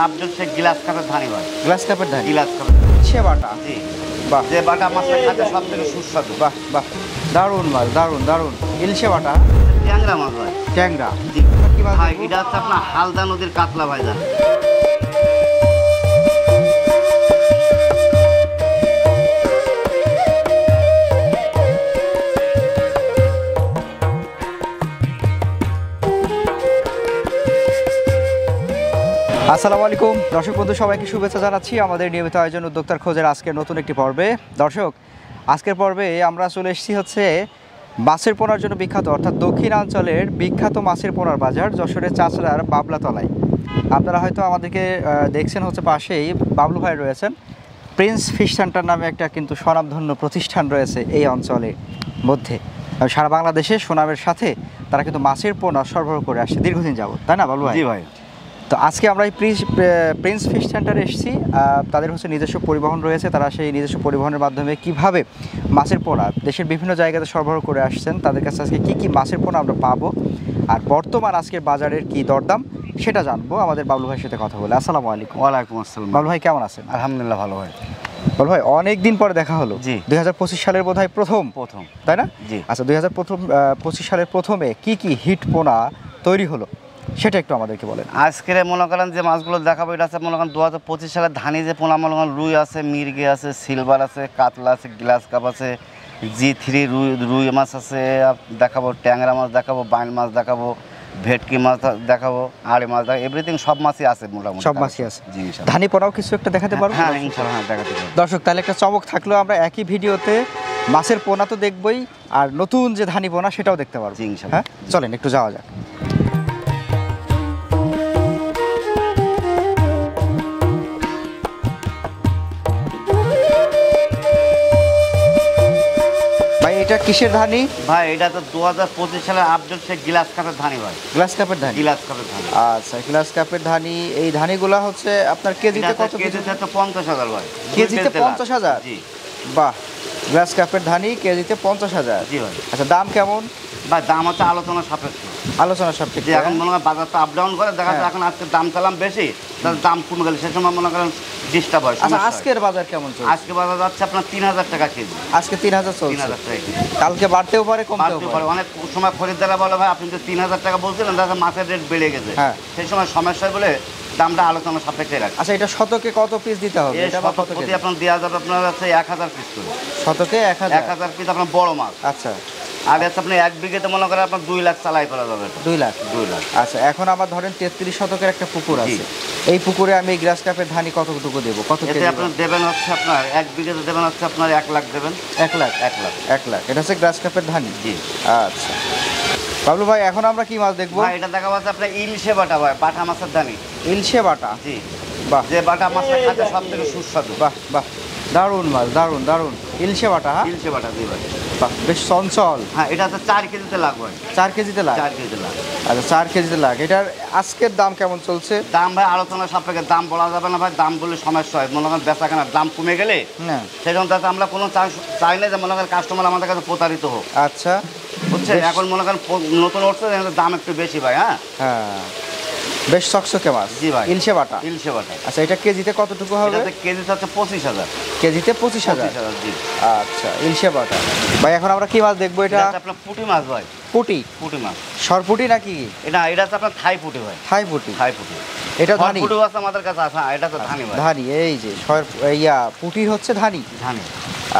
Update সে glass কাপের ধানি ভাই, glass কাপের ধানি, গ্লাস কাপের সে বাটা। জি, বাহ, যে বাটা মাছটা খাতে সব থেকে সুস্বাদু। বাহ বাহ, দারুণ মাছ, দারুণ দারুণ। ইলশে বাটা, ট্যাংরা মাছ ভাই। ট্যাংরা। জি কি মাছ ভাই, দেখবো? এটা হচ্ছে আপনার হালদা নদীর কাতলা ভাইজান। আসসালামু আলাইকুম দর্শক বন্ধু, সবাইকে শুভেচ্ছা জানাচ্ছি আমাদের নিয়মিত আয়োজন উদ্যোক্তার খোঁজের আজকের নতুন একটি পর্বে। দর্শক, আজকের পর্বে আমরা চলে এসেছি হচ্ছে মাছের পোনার জন্য বিখ্যাত, অর্থাৎ দক্ষিণাঞ্চলের বিখ্যাত মাছের পোনার বাজার যশোরের চাচড়ার বাবলাতলায়। আপনারা হয়তো আমাদেরকে দেখছেন, হচ্ছে পাশেই বাবলু ভাই রয়েছেন। প্রিন্স ফিশ সেন্টার নামে একটা কিন্তু স্বনামধন্য প্রতিষ্ঠান রয়েছে এই অঞ্চলের মধ্যে। সারা বাংলাদেশে সুনামের সাথে তারা কিন্তু মাছের পোনা সরবরাহ করে আসছে দীর্ঘদিন যাবত, তাই না বাবলু ভাই? জি ভাই। তো আজকে আমরা এই প্রিন্স ফিশ সেন্টারে এসেছি। তাদের হচ্ছে নিজস্ব পরিবহন রয়েছে, তারা সেই নিজস্ব পরিবহনের মাধ্যমে কিভাবে মাছের পোনা দেশের বিভিন্ন জায়গাতে সরবরাহ করে আসছেন, তাদের কাছে আজকে কী কী মাছের পোনা আমরা পাবো আর বর্তমান আজকের বাজারের কি দরদাম সেটা জানবো আমাদের বাবলু ভাইয়ের সাথে কথা বলে। আসসালামু আলাইকুম। ওয়ালাইকুম আসসালাম। বাবলু ভাই কেমন আছেন? আলহামদুলিল্লাহ ভালো ভাই। বাবলু ভাই, অনেক দিন পরে দেখা হলো। জি। 2025 সালের বোধহয় প্রথম, তাই না? জি। আচ্ছা, 2025 সালের প্রথমে কি কি হিট পোনা তৈরি হলো সেটা একটু আমাদেরকে বলেন। আজকের মনে করেন যে মাছগুলো দেখাবো, এটা আছে মনে করেন 2025 সালের ধানি যে পোনা, মনে করেন রুই আছে, মির্গে আছে, সিলভার আছে, কাতলা আছে, গ্লাস কাপ আছে, G3 রুই মাছ আছে দেখাবো, ট্যাংরা মাছ দেখাবো, বাইল মাছ দেখাবো, ভেটকি মাছ দেখাবো, আড়ে মাছ দেখাবো, এভরিথিং সব মাছই আছে মোটামুটি। সব মাছই আছে। জি ইনশাআল্লাহ। ধানি পোনাও কিছু একটা দেখাতে পারবো? হ্যাঁ ইনশাআল্লাহ, হ্যাঁ দেখাতে পারবো। দর্শক, তাহলে একটা চমক থাকলো, আমরা একই ভিডিওতে মাছের পোনা তো দেখবই আর নতুন যে ধানি পোনা সেটাও দেখতে পারবো। জি ইনশাআল্লাহ। হ্যাঁ, চলেন একটু যাওয়া যাক। ভাই, এটা কিসের ধানি? ভাই এটা তো 2025 সালের আপডেট সে গ্লাস কাপের ধানি ভাই, গ্লাস কাপের ধানি। গ্লাস কাপের ধানি। আচ্ছা, গ্লাস কাপের ধানি। এই ধানিগুলা হচ্ছে আপনার কেজিতে কত? কেজিতে তো 50,000 ভাই। কেজিতে 50,000? জি বাহ, গ্লাস কাপের ধানি কেজিতে 50,000। জি ভাই। আচ্ছা, দাম কেমন? ভাই দাম হচ্ছে আলোচনা সাপেক্ষে। আলোচনা যে সাপেক্ষে। এখন মনে করেন বাজারটা আপ ডাউন করে, দেখা যায় হ্যাঁ। এখন আজকে দাম চালাম বেশি, তাহলে দাম কমে গেলে সে সময় মনে করেন ডিস্টার্ব হয়, আচ্ছা, সমস্যা হয়। আজকের বাজার কেমন চলছে? আজকে বাজার যাচ্ছে আপনার 3,000 টাকা কেজি। আজকে 3,000 চলছে। 3,000 টাকা কেজি। কালকে বাড়তেও পারে, কমতেও বাড়তে পারে। পারে। অনেক সময় খরিদ্দাররা বলে ভাই আপনি তো 3,000 টাকা বলছিলেন, দেখা যায় মাছের রেট বেড়ে গেছে। হ্যাঁ। সেই সময় সমস্যা হয় বলে দামটা আলোচনা সাপেক্ষে রাখে। আচ্ছা, এটা শতকে কত পিস দিতে হবে? এই এটা বা কত প্রতি কেজি? আপনার দেওয়া যাবে আপনার হচ্ছে 1,000 পিস করে। শতকে 1,000? 1,000 পিস আপনার বড় মাছ। আচ্ছা, আর হচ্ছে আপনি 1 বিঘেতে মনে করেন আপনার 2 লাখ চালাই করা যাবে এটা। 2 লাখ। 2 লাখ। আচ্ছা, এখন আবার ধরেন 33 শতকের একটা পুকুর জি। আছে। এই পুকুরে আমি এই গ্লাস কাপের ধানি কতটুকু দেবো? কত এতে কেজি? আপনার দেবেন হচ্ছে আপনার 1 বিঘেতে দেবেন হচ্ছে আপনার 1 লাখ দেবেন। 1 লাখ। 1 লাখ। 1 লাখ। এটা হচ্ছে গ্লাস কাপের ধানি। জি আচ্ছা বাবলু ভাই, এখন আমরা কি মাছ দেখবো? ভাই এটা দেখা যাচ্ছে আপনার ইলশে বাটা ভাই, বাটা মাছের দানি। ইলশে বাটা। জি, বাহ যে বাটা মাছটা খাতে সব থেকে সুস্বাদু। বাহ বাহ, দারুণ মাছ, দারুণ দারুণ। ইলশে বাটা। হ্যাঁ ইলশে বাটা জি ভাই। বাহ, বেশ চঞ্চল। হ্যাঁ এটা হচ্ছে 4 কেজিতে লাখ ভাই। 4 কেজিতে লাখ? 4 কেজিতে লাখ। আচ্ছা, 4 কেজিতে লাখ। এটার আজকের দাম কেমন চলছে? দাম ভাই আলোচনা সাপেক্ষে, দাম বলা যাবে না ভাই, দাম বলে সমস্যা হয়। মনে করেন বেচা কেনার দাম কমে গেলে না। সেই জন্য তাতে আমরা কোনো চাই না যে মনে করেন কাস্টমার আমাদের কাছে প্রতারিত হোক, আচ্ছা, বুঝছেন? বেশ। এখন মনে করেন নতুন উঠছে, দাম একটু বেশি ভাই। হ্যাঁ হ্যাঁ, বেশ চকচকে মাছ। জি ভাই। ইলশে বাটা। ইলশে বাটা। আচ্ছা, এটা কেজিতে কতটুকু হবে? এটাতে কেজিতে হচ্ছে 25,000। কেজিতে 25,000। 25,000 জি। আচ্ছা, ইলশে বাটা। ভাই, এখন আমরা কি মাছ দেখবো? এটা এটা হচ্ছে আপনার পুঁটি মাছ ভাই। পুঁটি? পুঁটি মাছ। সরপুঁটি নাকি? এটা হচ্ছে আপনার থাই পুঁটি ভাই। থাই পুঁটি? থাই পুঁটি। এটা ধানি? পুঁটি আছে আমাদের কাছে আছে। হ্যাঁ এটা তো ধানি ভাই। ধানি। এই যে পুঁটি হচ্ছে ধানি। ধানি।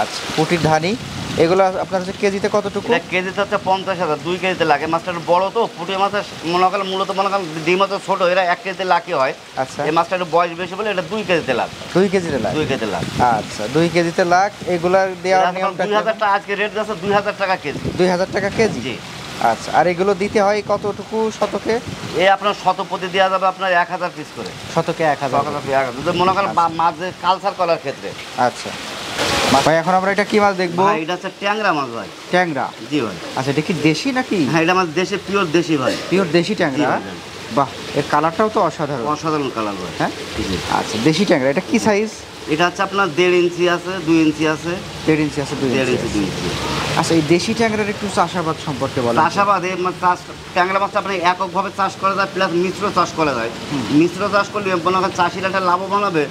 আচ্ছা, পুঁটির ধানি। এগুলো আপনার হচ্ছে কেজিতে কতটুকু? এটা কেজিতে হচ্ছে 50,000, 2 কেজিতে লাগে। মাছটা একটু বড় তো, পুঁটি মাছের মনে করেন মূলত মনে করেন ডিম মাছ ছোট, এরা 1 কেজিতে লাখই হয়। আচ্ছা, এই মাছটা একটু বয়স বেশি বলে এটা 2 কেজিতে লাখ। 2 কেজিতে লাখ? 2 কেজিতে লাখ। আচ্ছা, 2 কেজিতে লাখ। এগুলার দেওয়ার নিয়মটা 2,000 টাকা আজকে রেট যাচ্ছে, 2,000 টাকা কেজি। 2,000 টাকা কেজি? জি। আচ্ছা, আর এগুলো দিতে হয় কতটুকু শতকে? এই আপনার শতপতি দেওয়া যাবে আপনার 1,000 পিস করে। শতকে 1,000? যদি মনে করেন মাছের কালচার করার ক্ষেত্রে। আচ্ছা ভাই, এখন আমরা এটা কি মাছ দেখবো? ভাই এটা হচ্ছে ট্যাংরা মাছ ভাই। ট্যাংরা? জি ভাই। আচ্ছা, এটা কি দেশি নাকি? হ্যাঁ এটা মাছ দেশি, পিওর দেশি ভাই। পিওর দেশি ট্যাংরা? জি ভাই। বাহ, এর কালারটাও তো অসাধারণ। অসাধারণ কালার ভাই। হ্যাঁ, জি। আচ্ছা, দেশি ট্যাংরা এটা কি সাইজ? এটা হচ্ছে আপনার 1.5 ইঞ্চি আছে, 2 ইঞ্চি আছে। 1.5 ইঞ্চি আছে, 2 1.5 ইঞ্চি ইঞ্চি, 2 ইঞ্চি। আচ্ছা, এই দেশি ট্যাংরার একটু চাষাবাদ সম্পর্কে বলেন। চাষাবাদ ট্যাংরা মাছটা আপনি এককভাবে চাষ করা যায়, প্লাস মিশ্র চাষ করা যায়। মিশ্র চাষ করলে মনে করেন চাষিরা একটা লাভবান হবে,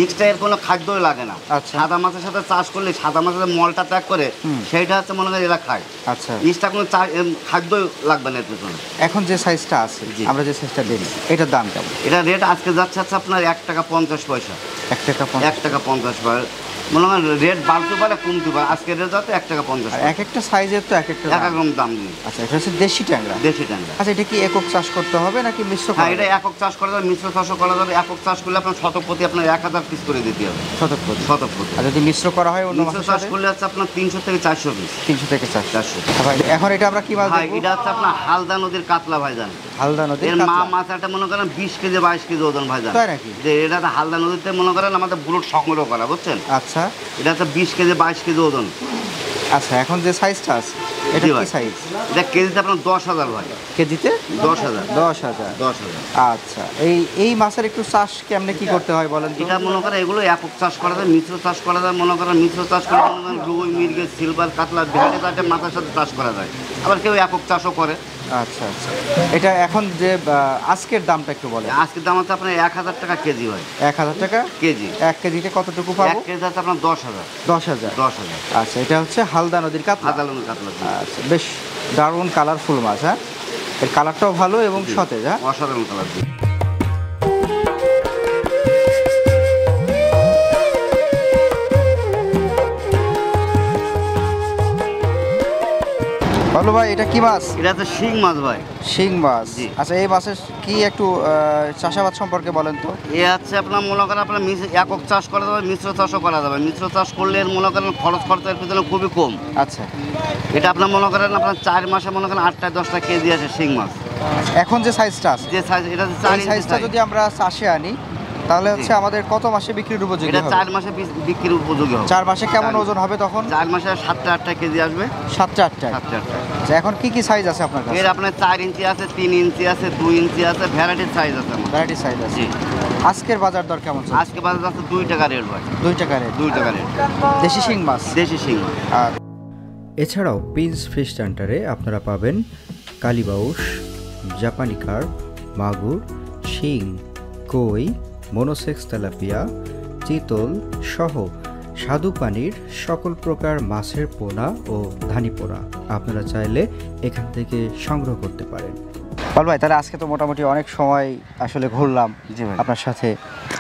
এক্সট্রা এর কোনো খাদ্যই লাগে না। আচ্ছা। সাদা মাছের সাথে চাষ করলে সাদা মাছের মলটা ত্যাগ করে সেইটা হচ্ছে মনে করেন এরা খায়। আচ্ছা, এক্সট্রা কোনো খাদ্যই লাগবে না এর পেছনে। এখন যে সাইজটা আছে, জি। আমরা যে সাইজটা দিই, এটার দাম কেমন? এটা রেট আজকে যাচ্ছে হচ্ছে আপনার 1 টাকা 50 পয়সা। 1 টাকা 1 টাকা 50 পয়সা। মনে করেন রেট বাড়তে পারে কমতে পারে, আজকের রেট যাচ্ছে 1 টাকা 50 আর পয়সা। এক একটা সাইজের তো এক একটা এক দাম। এক রকম দাম দিয়ে। আচ্ছা, এটা হচ্ছে দেশি ট্যাংরা। দেশি ট্যাংরা। আচ্ছা, এটা কি একক চাষ করতে হবে নাকি মিশ্র হ্যাঁ, করা এটা যাবে? একক চাষ করা যাবে, মিশ্র চাষও করা যাবে। একক চাষ করলে আপনার শতক প্রতি আপনার 1000 পিস করে দিতে হবে। শতক প্রতি। শতক প্রতি। আর যদি মিশ্র করা হয় অন্য মিশ্র মাছের চাষ সাথে? করলে হচ্ছে আপনার 300 থেকে 400 পিস। 300 থেকে 400। 400। ভাই, এখন এটা আমরা কি মাছ ভাই দেখবো? এটা হচ্ছে আপনার হালদা নদীর কাতলা ভাইজান। হালদা নদীর এর মা কাতলা। মাছ একটা মনে করেন 20 কেজি 22 কেজি ওজন ভাইজান। তাই নাকি? যে এটা তো হালদা নদীতে মনে করেন আমাদের ব্রুট সংগ্রহ করা, বুঝছেন? আচ্ছা, এটা হচ্ছে 20 কেজি 22 কেজি ওজন। আচ্ছা, এখন যে সাইজটা আছে এটা জি কি ভাই। সাইজ? এটা কেজিতে আপনার 10,000 ভাই। কেজিতে 10,000। 10,000। 10,000। আচ্ছা, এই মাছের একটু চাষ কেমনে কি করতে হয় বলেন তো? এটা মনে করেন এগুলো একক চাষ করা যায়, মিশ্র চাষ করা যায়। মনে করেন মিশ্র চাষ করে মনে করেন রুই, মৃগেল, সিলভার, কাতলা, ভেড়ে তাতে মাথার সাথে চাষ করা যায়। আবার কেউ একক চাষও করে। আচ্ছা, আচ্ছা, এটা এখন যে আজকের দামটা একটু বলেন। আজকের দাম হচ্ছে আপনার 1,000 টাকা কেজি হয়। 1,000 টাকা কেজি। 1 কেজিতে কতটুকু পাবো? 1 কেজি হচ্ছে আপনার 10,000। 10,000। 10,000। আচ্ছা, এটা হচ্ছে হালদা নদীর কাতলা। আদালনের কাতলা। আচ্ছা, বেশ দারুণ কালারফুল মাছ। হ্যাঁ, এর কালারটাও ভালো এবং সতেজ। হ্যাঁ, অসাধারণ কালার। বলো ভাই, এটা কি মাছ? এটা হচ্ছে শিং মাছ ভাই। শিং মাছ। জি। আচ্ছা, এই মাছের কি একটু চাষাবাদ সম্পর্কে বলেন তো? এ হচ্ছে আপনার মনে করেন আপনার একক চাষ করা যাবে, মিশ্র চাষও করা যাবে। মিশ্র চাষ করলে এর মনে করেন খরচের পিছনে খুবই কম। আচ্ছা, এটা আপনার মনে করেন আপনার 4 মাসে মনে করেন 8টা 10টা কেজি আছে শিং মাছ। এখন যে সাইজটা আছে, যে সাইজ এটা হচ্ছে 4 এই ইঞ্চি সাইজটা size। যদি আমরা চাষে আনি তাহলে হচ্ছে আমাদের কত মাসে বিক্রির উপযোগী এটা হবে? 4 মাসে বিক্রির উপযোগী হবে। 4 মাসে কেমন ওজন হবে তখন? 4 মাসে 7টা 8টা কেজি আসবে। 7টা 8টা। 7টা 8টা। আচ্ছা, এখন কি কি সাইজ আছে আপনার কাছে? এর আপনার 4 ইঞ্চি আছে, 3 ইঞ্চি আছে, 2 ইঞ্চি আছে, ভ্যারাইটির সাইজ আছে আমার। ভ্যারাইটি সাইজ আছে। জি। আজকের বাজার দর কেমন চলছে? আজকে বাজার আছে 2 টাকা রেট ভাই। 2 টাকা রেট। 2 টাকা রেট। দেশি শিং মাছ। দেশি শিং মাছ। আর এছাড়াও প্রিন্স ফিশ সেন্টারে আপনারা পাবেন কালীবাউস, জাপানি কার্প, মাগুর, শিং, কই, মনোসেক্স তেলাপিয়া, চিতল সহ স্বাদু পানির সকল প্রকার মাছের পোনা ও ধানি পোনা আপনারা চাইলে এখান থেকে সংগ্রহ করতে পারেন। বল ভাই, তাহলে আজকে তো মোটামুটি অনেক সময় আসলে ঘুরলাম জি ভাই। আপনার সাথে।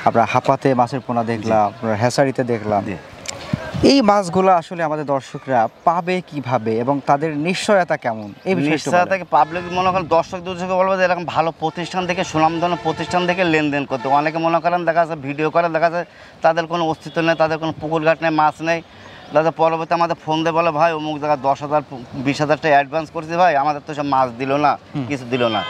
আমরা হাপাতে মাছের পোনা দেখলাম, আপনার হ্যাচারিতে দেখলাম। জি। এই মাছগুলো আসলে আমাদের দর্শকরা পাবে কিভাবে এবং তাদের নিশ্চয়তা কেমন, এই বিষয়ে একটু নিশ্চয়তা বলেন। থেকে পাবলিক মনে করেন দর্শককে বলবো যে এরকম ভালো প্রতিষ্ঠান থেকে সুনামধন্য প্রতিষ্ঠান থেকে লেনদেন করতে। অনেকে মনে করেন দেখা যাচ্ছে ভিডিও করে, দেখা যাচ্ছে তাদের কোনো অস্তিত্ব নেই, তাদের কোনো পুকুর ঘাট নেই, মাছ নেই। দেখা যাচ্ছে পরবর্তী আমাদের ফোন দিয়ে বলে ভাই অমুক জায়গায় 10,000 20,000 টাকা অ্যাডভান্স করছি ভাই, আমাদের তো সব মাছ দিল না, কিছু দিল না।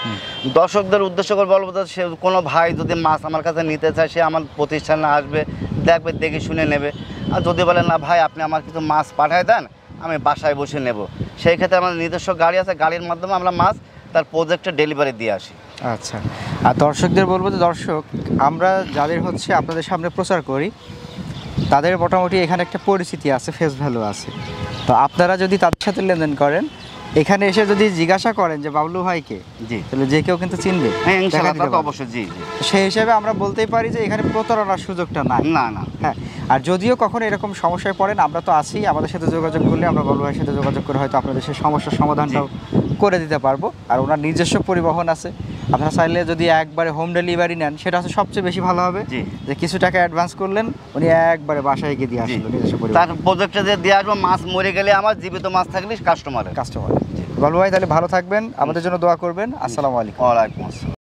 দর্শকদের উদ্দেশ্য করে বলবো যে সে কোনো ভাই যদি মাছ আমার কাছে নিতে চায় সে আমার প্রতিষ্ঠানে আসবে, দেখবে, দেখে শুনে নেবে। আর যদি বলে না ভাই আপনি আমার কিছু মাছ পাঠায় দেন, আমি বাসায় বসে নেব, সেই ক্ষেত্রে আমাদের নিজস্ব গাড়ি আছে, গাড়ির মাধ্যমে আমরা মাছ তার প্রজেক্টে ডেলিভারি দিয়ে আসি। আচ্ছা, আর দর্শকদের বলবো যে দর্শক, আমরা যাদের হচ্ছে আপনাদের সামনে প্রচার করি তাদের মোটামুটি এখানে একটা পরিচিতি আছে, ফেস ভ্যালু আছে। তো আপনারা যদি তাদের সাথে লেনদেন করেন, এখানে এসে যদি জিজ্ঞাসা করেন যে বাবলু ভাইকে, জি। তাহলে যে কেউ কিন্তু চিনবে। হ্যাঁ ইনশাআল্লাহ, দেখা তা দিতে তো পারবে। অবশ্যই। জি জি। সেই হিসাবে আমরা বলতেই পারি যে এখানে প্রতারণার সুযোগটা নাই। না না। হ্যাঁ, আর যদিও কখনো এরকম সমস্যায় পড়েন, আমরা তো আছি, আমাদের সাথে যোগাযোগ করলে আমরা বাবলু ভাইয়ের সাথে যোগাযোগ করে হয়তো আপনাদের সেই সমস্যার সমাধানটাও করে দিতে পারবো। আর ওনার নিজস্ব পরিবহন আছে, আপনারা চাইলে যদি একবারে হোম ডেলিভারি নেন সেটা হচ্ছে সবচেয়ে বেশি ভালো হবে। জি। যে কিছু টাকা অ্যাডভান্স করলেন, উনি একবারে বাসায় গিয়ে দিয়ে আসলো নিজস্ব তার পরিবহন। প্রজেক্টে যে দিয়ে আসবো, মাছ মরে গেলে আমার, জীবিত মাছ থাকলে কাস্টমারের। কাস্টমার। বাবলু ভাই, তাহলে ভালো থাকবেন, আমাদের জন্য দোয়া করবেন। আসসালামু আলাইকুম। ওয়ালাইকুম আসসালাম।